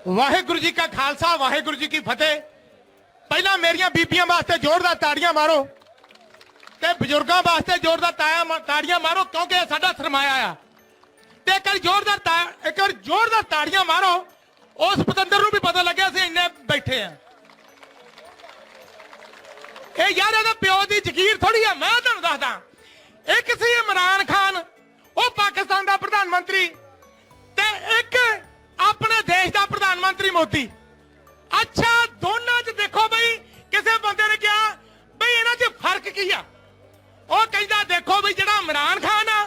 वाहेगुरु जी का खालसा वाहेगुरु जी की फतेह। पहला मेरिया बीबियां वास्ते जोरदार ताड़ियां मारो ते बजुर्गों वास्ते जोरदार ताड़ियां मारो क्योंकि साडा सरमाया आ। ते एक बार जोरदार ताड़ियां मारो उस पतंदर नूं भी पता लगे असीं इन्ने बैठे हैं। ये यार इहदा प्यो दी जगीर थोड़ी है। मैं तुहानूं दसदा एक सी इमरान खान वो पाकिस्तान का प्रधानमंत्री ते एक अपने देश का प्रधानमंत्री मोदी। अच्छा दोनों च देखो बई किसी बंदे ने कहा बई इन्हां च फर्क की आ। वो कहता देखो बई जिहड़ा इमरान खान आ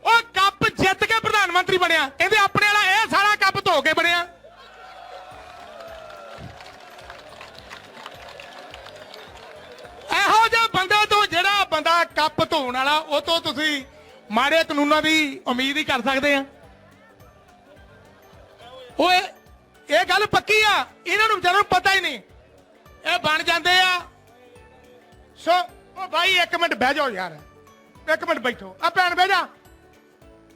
वो कप जित के प्रधानमंत्री बनया कहते अपने वाला यह सारा कप धो के बनया। ਇਹੋ ਜਿਹਾ ਬੰਦੇ ਤੋਂ ਜਿਹੜਾ ਬੰਦਾ ਕੱਪ ਧੋਣ ਵਾਲਾ ਉਹ ਤੋਂ ਤੁਸੀਂ ਮਾੜੇ ਕਾਨੂੰਨਾਂ ਦੀ ਉਮੀਦ ਹੀ ਕਰ ਸਕਦੇ ਆ। ਓਏ ਇਹ ਗੱਲ ਪੱਕੀ ਆ ਇਹਨਾਂ ਨੂੰ ਵਿਚਾਰਿਆਂ ਨੂੰ ਪਤਾ ਹੀ ਨਹੀਂ ਇਹ ਬਣ ਜਾਂਦੇ ਆ। ਸੋ ਉਹ ਭਾਈ ਇੱਕ ਮਿੰਟ ਬਹਿ ਜਾਓ ਯਾਰ ਇੱਕ ਮਿੰਟ ਬੈਠੋ ਆ ਭੈਣ ਬਹਿ ਜਾ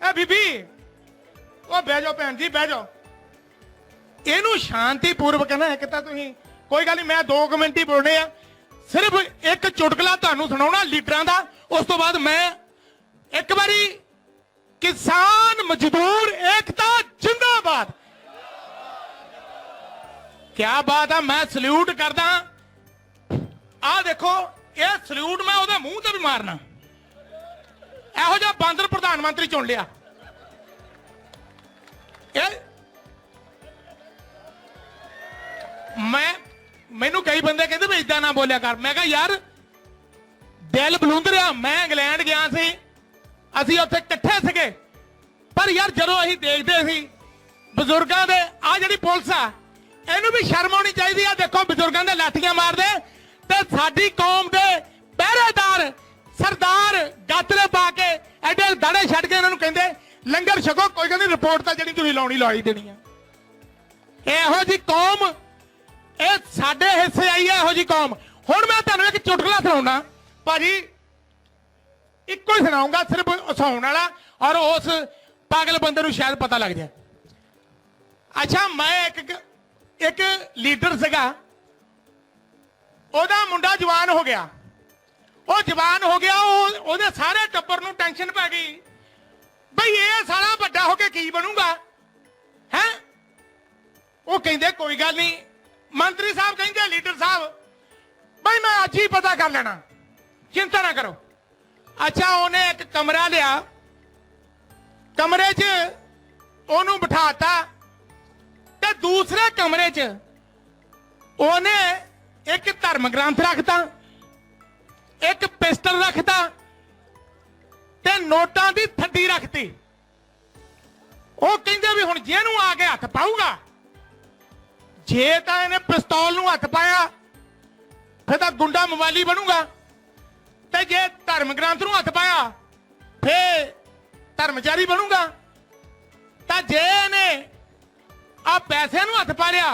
ਇਹ ਬੀਬੀ ਉਹ ਬਹਿ ਜਾਓ ਭੈਣ ਜੀ ਬਹਿ ਜਾਓ। ਇਹਨੂੰ ਸ਼ਾਂਤੀਪੂਰਵਕ ਨਾ ਇੱਕ ਤਾਂ ਤੁਸੀਂ ਕੋਈ ਗੱਲ ਨਹੀਂ ਮੈਂ 2 ਮਿੰਟ ਹੀ ਬੋਲਣੇ ਆ। सिर्फ एक चुटकला तुहानू सुनाउणा लीडरां दा उस तो बाद मैं एक बारी किसान मजदूर एकता जिंदाबाद क्या बात है। मैं सल्यूट करदा आ देखो ये सल्यूट मैं ओदे मुंह ते भी मारना। इहो जिहा बांदर प्रधानमंत्री चुन लिया। मैं मैनू कई बंदे कहते भी इदा ना बोलिया कर। मैं कहा यार दिल बलूंदरिया मैं इंग्लैंड गया सी असी उत्थे इकट्ठे सीगे पर यार जदों असीं देखदे सी बजुर्गां दे आ जिहड़ी पुलिस आ इहनूं भी शर्म आउणी चाहीदी आ। देखो बजुर्गां दे लाठियां मारदे ते साडी कौम दे पहरेदार सरदार गातरे पा के एडे दाड़े छड्ड के इन्हां नूं कहंदे लंगर छको कोई कहंदी रिपोर्ट तां जिहड़ी तुसीं लाउणी लाई देनी आ। इहो जी कौम ਇਹ ਸਾਡੇ ਹਿੱਸੇ ਆਈ ਹੈ ਇਹੋ ਜੀ ਕੌਮ। ਹੁਣ ਮੈਂ ਤੁਹਾਨੂੰ ਇੱਕ ਚੁਟਕਲਾ ਸੁਣਾਉਣਾ ਭਾਜੀ ਇੱਕੋ ਹੀ ਸੁਣਾਉਂਗਾ ਸਿਰਫ ਹਸਾਉਣ ਵਾਲਾ ਔਰ ਉਸ ਪਾਗਲ ਬੰਦੇ ਨੂੰ ਸ਼ਾਇਦ ਪਤਾ ਲੱਗ ਜਾਏ। ਅੱਛਾ ਮੈਂ ਇੱਕ ਲੀਡਰ ਸੀਗਾ ਉਹਦਾ ਮੁੰਡਾ ਜਵਾਨ ਹੋ ਗਿਆ। ਉਹ ਜਵਾਨ ਹੋ ਗਿਆ ਉਹਦੇ ਸਾਰੇ ਟੱਬਰ ਨੂੰ ਟੈਨਸ਼ਨ ਪੈ ਗਈ ਬਈ ਇਹ ਸਾਲਾ ਵੱਡਾ ਹੋ ਕੇ ਕੀ ਬਣੂਗਾ ਹੈ। ਉਹ ਕਹਿੰਦੇ ਕੋਈ ਗੱਲ ਨਹੀਂ मंत्री साहब कहेंगे लीडर साहब भाई मैं आज ही पता कर लेना चिंता ना करो। अच्छा उन्हें एक कमरा लिया कमरे च ओनू बिठाता ते दूसरे कमरे च उन्हें एक धर्म ग्रंथ रखता एक पिस्टल रखता ते नोटां दी थड्डी रखती। वो कहंदे भी हुण जेनू आके हथ पाऊगा जे तो इन्हें पिस्तौल नूं हथ पाया फिर तो गुंडा मोबाइली बनूगा ते जे धर्म ग्रंथ नूं हथ पाया फिर धर्मचारी बनूगा तो जे इन्हें आ पैसे नूं हथ पा लिया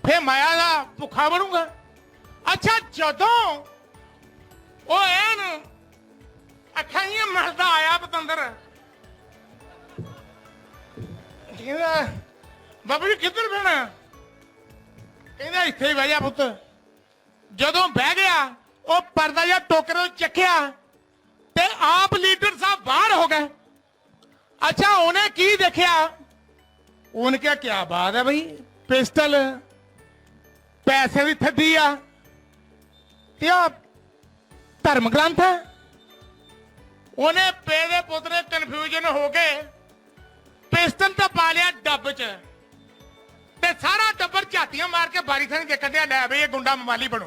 फिर माया का भुखा बनूगा। अच्छा जदों वो एन अखा ही मरदा आया पतंदर बाबू जी किधर बहना कहना इत्थे ही बह जा पुत। जदों बह गया वो परदा या टोकरे चखिया ते आप लीडर साहब बाहर हो गए। अच्छा उन्हें की देखिया उनके क्या बात है भाई पिस्टल पैसे भी थड्डी आ धर्म ग्रंथ है। उन्हें पेदे पुतरे कन्फ्यूजन हो गए पिस्टल तो पा लिया डब च ते सारा टब्बर झातियां मार के बारी थानी देखण दिया लै बई ये गुंडा ममाली बनू।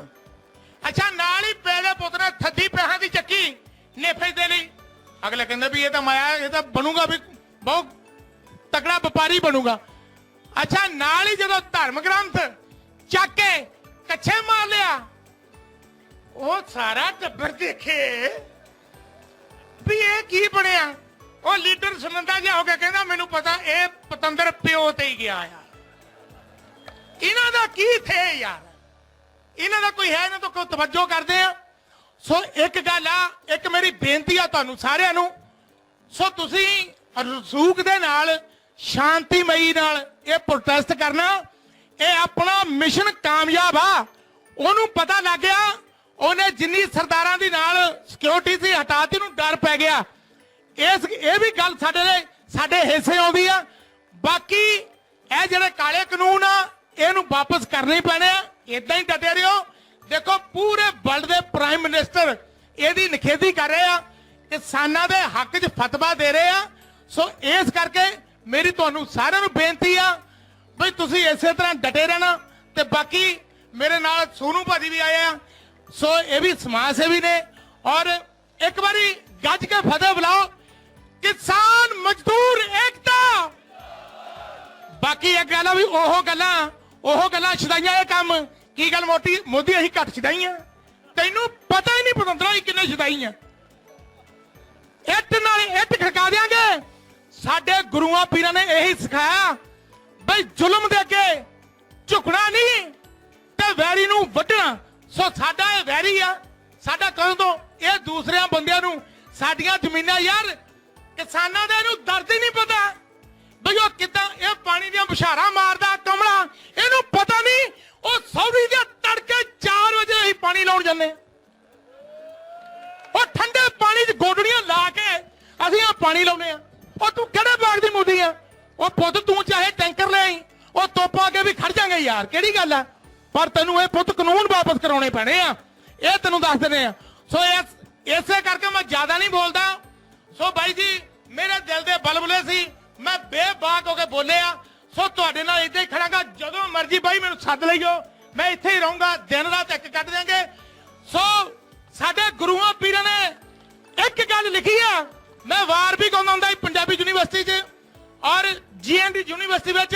अच्छा नाल ही पेदे पुत ने थड्डी पैसा की चक्की नेफे दे लई। अगले कहंदे भी ये तो माया ये तो बनूगा भी बहुत तगड़ा व्यापारी बनूगा। अच्छा नाल ही जदों धर्म ग्रंथ चक के कच्छे मार लिया वो सारा टब्बर देखे भी ये की बनया। वो लीडर सुनंदा जिहा हो गया कहंदा मैनूं पता ये पतंदर प्यो ते ही गया आ। इन्हां दा की थे यार इन्हां दा कोई है इन्हां तो कोई तवज्जो करदे आ। सो एक गल आ एक मेरी बेनती आ तुहानूं सारिआं नूं सो तुसीं रसूख दे नाल शांतिमई नाल ये प्रोटेस्ट करना ਇਹ ਆਪਣਾ ਮਿਸ਼ਨ ਕਾਮਯਾਬ ਆ। ਉਹਨੂੰ ਪਤਾ ਲੱਗ ਗਿਆ, ਉਹਨੇ ਜਿੰਨੀ ਸਰਦਾਰਾਂ ਦੀ ਨਾਲ ਸਿਕਿਉਰਿਟੀ ਸੀ ਹਟਾਤੀ, ਨੂੰ ਡਰ ਪੈ ਗਿਆ। ਇਹ ਵੀ ਗੱਲ ਸਾਡੇ ਹਿੱਸੇ ਆਉਂਦੀ ਆ। ਬਾਕੀ ਇਹ ਜਿਹੜੇ ਕਾਲੇ ਕਾਨੂੰਨ ਆ ਇਹਨੂੰ ਵਾਪਸ ਕਰਨੇ ਪੈਣੇ ਆ। ਇਦਾਂ ਹੀ ਡਟੇ ਰਹੋ। ਦੇਖੋ ਪੂਰੇ ਵਰਲਡ ਦੇ ਪ੍ਰਾਈਮ ਮਿਨਿਸਟਰ ਇਹਦੀ ਨਿਖੇਧੀ ਕਰ ਰਹੇ ਆ, ਕਿਸਾਨਾਂ ਦੇ ਹੱਕ 'ਚ ਫਤਵਾ ਦੇ ਰਹੇ ਆ। ਸੋ ਇਸ ਕਰਕੇ ਮੇਰੀ ਤੁਹਾਨੂੰ ਸਾਰਿਆਂ ਨੂੰ ਬੇਨਤੀ ਆ ਬਈ ਤੁਸੀਂ ਇਸੇ ਤਰ੍ਹਾਂ ਡਟੇ ਰਹਿਣਾ। ਤੇ ਬਾਕੀ ਮੇਰੇ ਨਾਲ ਸੋਨੂ ਭਾਜੀ ਵੀ ਆਏ ਆ, ਸੋ ਇਹ ਵੀ ਸਮਾਜ ਸੇਵੀ ਨੇ। ਔਰ ਇੱਕ ਵਾਰੀ ਗੱਜ ਕੇ ਫਤਿਹ ਬੁਲਾਓ, ਕਿਸਾਨ ਮਜ਼ਦੂਰ ਏਕਤਾ। ਬਾਕੀ ਇੱਕ ਗੱਲ ਆ ਵੀ ਉਹ ਗੱਲਾਂ ਛਡਾਈਆਂ। ਇਹ ਕੰਮ ਕੀ ਗੱਲ ਮੋਦੀ ਅਸੀਂ ਘੱਟ ਛਡਾਈਆਂ? ਤੈਨੂੰ ਪਤਾ ਹੀ ਨਹੀਂ ਪਤੰਦਰਾ ਹੀ ਕਿੰਨੇ ਛਡਾਈਆਂ। ਇੱਟ ਨਾਲ ਇੱਟ ਖੜਕਾ ਦਿਆਂਗੇ। ਸਾਡੇ ਗੁਰੂਆਂ ਪੀਰਾਂ ਨੇ ਇਹੀ ਸਿਖਾਇਆ ਬਈ ਜ਼ੁਲਮ ਦੇ ਅੱਗੇ ਝੁਕਣਾ ਨਹੀਂ ਤੇ ਵੈਰੀ ਨੂੰ ਵੱਢਣਾ। ਸੋ ਸਾਡਾ ਇਹ ਵੈਰੀ ਆ, ਸਾਡਾ ਕਦੋਂ ਤੋਂ ਇਹ ਦੂਸਰਿਆਂ ਬੰਦਿਆਂ ਨੂੰ ਸਾਡੀਆਂ ਜ਼ਮੀਨਾਂ, ਯਾਰ ਕਿਸਾਨਾਂ ਦੇ ਇਹਨੂੰ ਦਰਦ ਹੀ ਨਹੀਂ ਪਤਾ ਬਈ ਉਹ ਕਿੱਦਾਂ ਇਹ ਪਾਣੀ ਦੀਆਂ ਬੁਛਾਰਾਂ ਮਾਰਦਾ ਕਮਲਾ। ਇਹਨੂੰ ਪਤਾ ਨਹੀਂ ਉਹ ਸੌਰੀ ਦੇ ਤੜਕੇ 4 ਵਜੇ ਅਸੀਂ ਪਾਣੀ ਲਾਉਣ ਜਾਂਦੇ। ਉਹ ਠੰਡੇ ਪਾਣੀ 'ਚ ਗੋਡੜੀਆਂ ਲਾ ਕੇ ਅਸੀਂ ਆ ਪਾਣੀ ਲਾਉਨੇ ਆ। ਉਹ ਤੂੰ ਕਿਹੜੇ ਬਾਗ ਦੀ ਮੁੱਦੀ ਆ? ਉਹ ਪੁੱਤ ਤੂੰ ਚਾਹੇ ਟੈਂਕਰ ਲੈ ਆਈ, ਉਹ ਤੋਪਾਂ ਅੱਗੇ ਵੀ ਖੜ ਜਾਗੇ ਯਾਰ, ਕਿਹੜੀ ਗੱਲ ਆ? ਪਰ ਤੈਨੂੰ ਇਹ ਪੁੱਤ ਕਾਨੂੰਨ ਵਾਪਸ ਕਰਾਉਣੇ ਪੈਣੇ ਆ, ਇਹ ਤੈਨੂੰ ਦੱਸ ਦਿੰਦੇ ਆ। ਸੋ ਇਸੇ ਕਰਕੇ ਮੈਂ ਜ਼ਿਆਦਾ ਨਹੀਂ ਬੋਲਦਾ। ਸੋ ਬਾਈ ਜੀ ਮੇਰੇ ਦਿਲ ਦੇ ਬਲਬਲੇ ਸੀ, ਮੈਂ ਬੇਬਾਕ ਹੋ ਕੇ ਬੋਲਿਆ। ਸੋ ਤੁਹਾਡੇ ਨਾਲ ਇੱਦਾਂ ਹੀ ਖੜਾਂਗਾ, ਜਦੋਂ ਮਰਜ਼ੀ ਬਾਈ ਮੈਨੂੰ ਸੱਦ ਲਈਓ, ਮੈਂ ਇੱਥੇ ਹੀ ਰਹੂੰਗਾ, ਦਿਨ ਰਾਤ ਇੱਕ ਕੱਢ ਦਿਆਂਗੇ। ਸੋ ਸਾਡੇ ਗੁਰੂਆਂ ਪੀਰਾਂ ਨੇ ਇੱਕ ਗੱਲ ਲਿਖੀ ਆ, ਮੈਂ ਵਾਰ ਵੀ ਗਾਉਂਦਾ ਹੁੰਦਾ ਪੰਜਾਬੀ ਯੂਨੀਵਰਸਿਟੀ 'ਚ ਔਰ GND ਯੂਨੀਵਰਸਿਟੀ ਵਿੱਚ,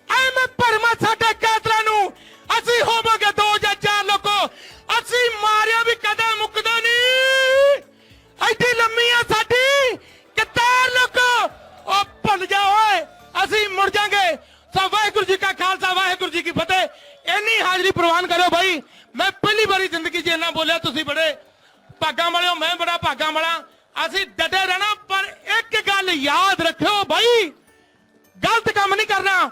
ਐਵੇਂ ਭਰਮਾ ਸਾਡੇ ਕਾਤਲਾਂ ਨੂੰ ਅਸੀਂ ਹੋਵਾਂਗੇ 2 ਜਾਂ 4 ਲੋਕੋ, ਅਸੀਂ ਮਾਰਿਆ ਵੀ ਕਦੇ ਮੁੱਕਦਾ ਨਹੀਂ। ਐਡੀ ਲੰਮੀ ਆ ਸਾਡੀ ਕਤਾਰ ਲੋਕੋ, ਉਹ ਭੁੱਲ ਜਾ ਓਏ ਅਸੀਂ ਮੁੜ ਜਾਾਂਗੇ। ਸੋ ਵਾਹਿਗੁਰੂ ਜੀ ਕਾ ਖਾਲਸਾ, ਵਾਹਿਗੁਰੂ ਜੀ ਕੀ ਫਤਿਹ। ਇੰਨੀ ਹਾਜ਼ਰੀ ਪ੍ਰਵਾਨ ਕਰੋ ਬਾਈ। ਮੈਂ ਪਹਿਲੀ ਵਾਰੀ ਜ਼ਿੰਦਗੀ 'ਚ ਇੰਨਾ ਬੋਲਿਆ, ਤੁਸੀਂ ਬੜੇ ਭਾਗਾਂ ਵਾਲੇ ਹੋ, ਮੈਂ ਬੜਾ ਭਾਗਾਂ ਵਾਲਾ। ਅਸੀਂ ਡਟੇ ਰਹਿਣਾ, ਪਰ ਇੱਕ ਗੱਲ ਯਾਦ ਰੱਖਿਓ ਬਾਈ, ਗਲਤ ਕੰਮ ਨਹੀਂ ਕਰਨਾ।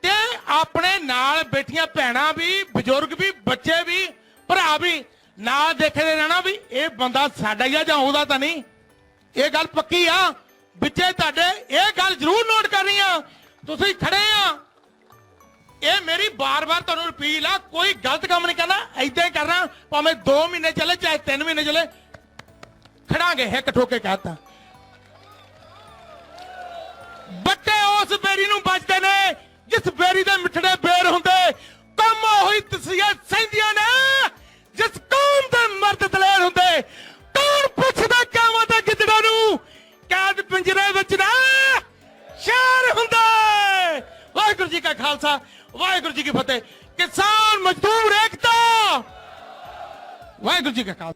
ਤੇ ਆਪਣੇ ਨਾਲ ਬੈਠੀਆਂ ਭੈਣਾਂ ਵੀ, ਬਜ਼ੁਰਗ ਵੀ, ਬੱਚੇ ਵੀ, ਭਰਾ ਵੀ ਨਾਲ ਦੇਖਦੇ ਰਹਿਣਾ ਵੀ ਇਹ ਬੰਦਾ ਸਾਡਾ ਹੀ ਆ ਜਾਂ ਉਹਦਾ ਤਾਂ ਨਹੀਂ। ਇਹ ਗੱਲ ਪੱਕੀ ਆ ਵਿੱਚੇ ਤੁਹਾਡੇ, ਇਹ ਗੱਲ ਜ਼ਰੂਰ ਨੋਟ ਕਰਨੀ ਆ। ਤੁਸੀਂ ਖੜੇ ਆ, ਇਹ ਮੇਰੀ ਬਾਰ-ਬਾਰ ਤੁਹਾਨੂੰ ਅਪੀਲ ਆ, ਕੋਈ ਗਲਤ ਕੰਮ ਨਹੀਂ ਕਰਨਾ, ਏਦਾਂ ਹੀ ਕਰਨਾ। ਭਾਵੇਂ 2 ਮਹੀਨੇ ਚੱਲੇ ਚਾਹੇ 3 ਮਹੀਨੇ ਚੱਲੇ, ਖੜਾਂਗੇ ਹਿੱਕ ਠੋਕੇ ਕਹਤਾ। ਬੱਟੇ ਉਸ ਬੇਰੀ ਨੂੰ ਬਚਦੇ ਨੇ ਜਿਸ ਬੇਰੀ ਦੇ ਮਿੱਠੜੇ ਬੇਰ ਹੁੰਦੇ। ਕੰਮ ਹੋਈ ਤਸੀਹੇ ਸਹਿੰਦੀਆਂ ਨੇ ਜਿਸ ਕੌਮ ਦੇ ਮਰਦ ਦਲੇਰ ਹੁੰਦੇ। ਕੌਣ ਪੁੱਛਦਾ ਕਾਵਾਂ ਤੇ ਗਿੱਦੜਾਂ ਨੂੰ, ਕੈਦ ਪਿੰਜਰੇ ਵਿੱਚ ਨਾ ਸ਼ੇਰ ਹੁੰਦੇ। ਵਾਹਿਗੁਰੂ ਜੀ ਕਾ ਖਾਲਸਾ, ਵਾਹਿਗੁਰੂ ਜੀ ਕੀ ਫਤਿਹ। ਕਿਸਾਨ ਮਜ਼ਦੂਰ ਏਕਤਾ, ਵਾਹਿਗੁਰੂ ਜੀ ਕਾ ਖਾਲਸਾ।